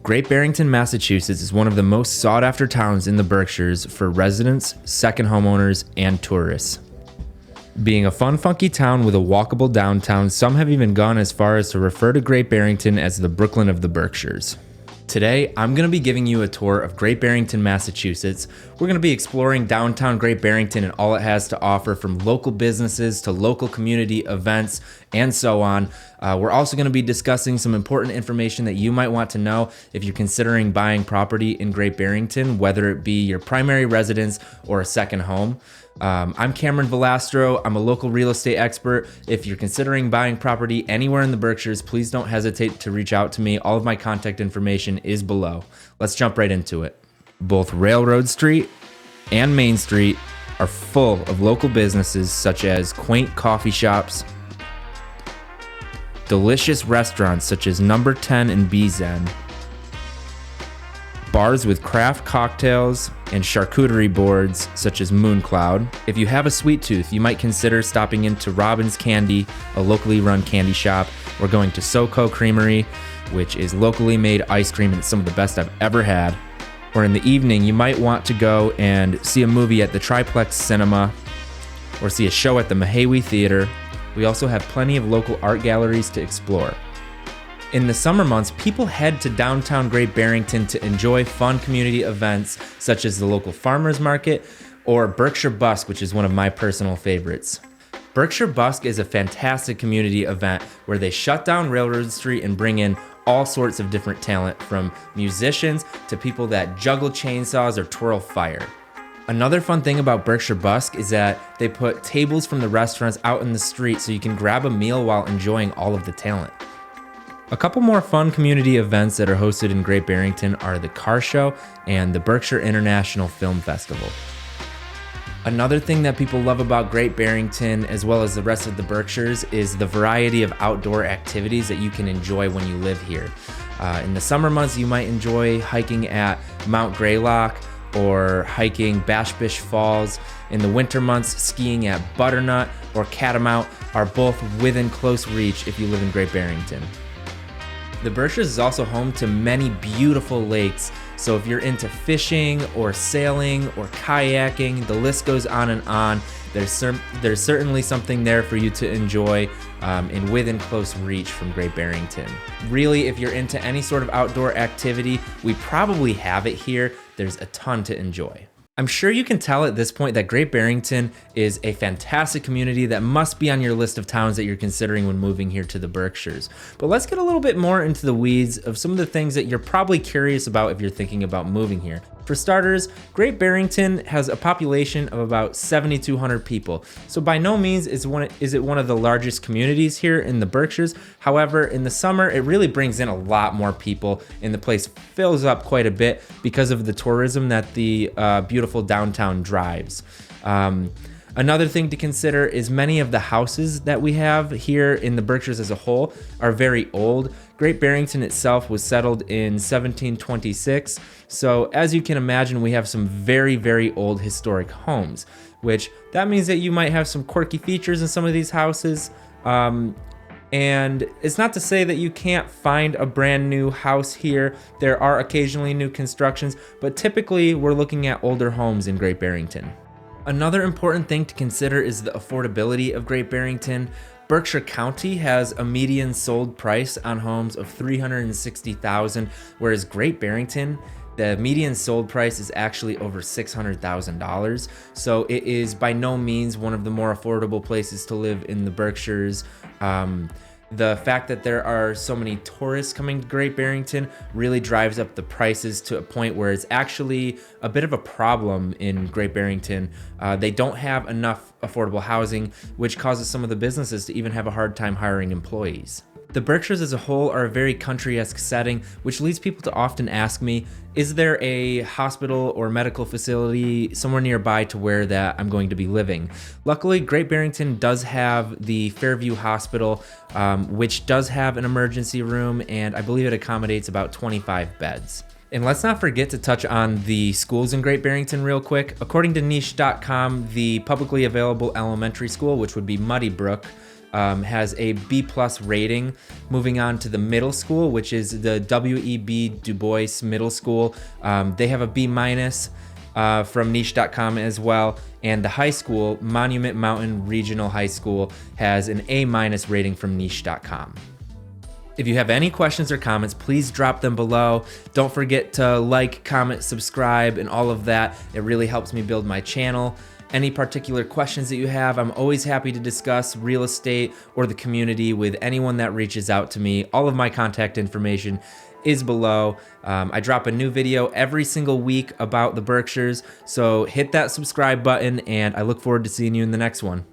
Great Barrington, Massachusetts is one of the most sought-after towns in the Berkshires for residents, second homeowners, and tourists. Being a fun, funky town with a walkable downtown, some have even gone as far as to refer to Great Barrington as the Brooklyn of the Berkshires. Today, I'm going to be giving you a tour of Great Barrington, Massachusetts. We're going to be exploring downtown Great Barrington and all it has to offer, from local businesses to local community events and so on. We're also going to be discussing some important information that you might want to know if you're considering buying property in Great Barrington, whether it be your primary residence or a second home. I'm Cameron Volastro. I'm a local real estate expert. If you're considering buying property anywhere in the Berkshires, please don't hesitate to reach out to me. All of my contact information is below. Let's jump right into it. Both Railroad Street and Main Street are full of local businesses such as quaint coffee shops, delicious restaurants such as Number 10 and Bzen, bars with craft cocktails and charcuterie boards such as Mooncloud. If you have a sweet tooth, you might consider stopping into Robin's Candy, a locally run candy shop, or going to SoCo Creamery, which is locally made ice cream and it's some of the best I've ever had. Or in the evening, you might want to go and see a movie at the Triplex Cinema or see a show at the Mahawi Theater. We also have plenty of local art galleries to explore. In the summer months, people head to downtown Great Barrington to enjoy fun community events such as the local farmers market or Berkshire Busk, which is one of my personal favorites. Berkshire Busk is a fantastic community event where they shut down Railroad Street and bring in all sorts of different talent, from musicians to people that juggle chainsaws or twirl fire. Another fun thing about Berkshire Busk is that they put tables from the restaurants out in the street so you can grab a meal while enjoying all of the talent. A couple more fun community events that are hosted in Great Barrington are the Car Show and the Berkshire International Film Festival. Another thing that people love about Great Barrington, as well as the rest of the Berkshires, is the variety of outdoor activities that you can enjoy when you live here. In the summer months, you might enjoy hiking at Mount Greylock or hiking Bashbish Falls. In the winter months, skiing at Butternut or Catamount are both within close reach if you live in Great Barrington. The Berkshires is also home to many beautiful lakes, so if you're into fishing or sailing or kayaking, the list goes on and on. There's certainly something there for you to enjoy and within close reach from Great Barrington. Really, if you're into any sort of outdoor activity, we probably have it here. There's a ton to enjoy. I'm sure you can tell at this point that Great Barrington is a fantastic community that must be on your list of towns that you're considering when moving here to the Berkshires. But let's get a little bit more into the weeds of some of the things that you're probably curious about if you're thinking about moving here. For starters, Great Barrington has a population of about 7,200 people. So by no means is it one of the largest communities here in the Berkshires. However, in the summer, it really brings in a lot more people and the place fills up quite a bit because of the tourism that the beautiful downtown drives. Another thing to consider is many of the houses that we have here in the Berkshires as a whole are very old. Great Barrington itself was settled in 1726, so as you can imagine, we have some very, very old historic homes, which that means that you might have some quirky features in some of these houses. And it's not to say that you can't find a brand new house here. There are occasionally new constructions, but typically we're looking at older homes in Great Barrington. Another important thing to consider is the affordability of Great Barrington. Berkshire County has a median sold price on homes of $360,000, whereas Great Barrington, the median sold price is actually over $600,000. So it is by no means one of the more affordable places to live in the Berkshires. The fact that there are so many tourists coming to Great Barrington really drives up the prices to a point where it's actually a bit of a problem in Great Barrington. They don't have enough affordable housing, which causes some of the businesses to even have a hard time hiring employees. The Berkshires as a whole are a very country-esque setting, which leads people to often ask me, is there a hospital or medical facility somewhere nearby to where that I'm going to be living? Luckily, Great Barrington does have the Fairview Hospital, which does have an emergency room, and I believe it accommodates about 25 beds. And let's not forget to touch on the schools in Great Barrington real quick. According to niche.com, the publicly available elementary school, which would be Muddy Brook, has a B+ rating. Moving on to the middle school, which is the W.E.B. Du Bois Middle School. They have a B- from niche.com as well. And the high school, Monument Mountain Regional High School, has an A- rating from niche.com. If you have any questions or comments, please drop them below. Don't forget to like, comment, subscribe, and all of that. It really helps me build my channel. Any particular questions that you have, I'm always happy to discuss real estate or the community with anyone that reaches out to me. All of my contact information is below. I drop a new video every single week about the Berkshires, so hit that subscribe button, and I look forward to seeing you in the next one.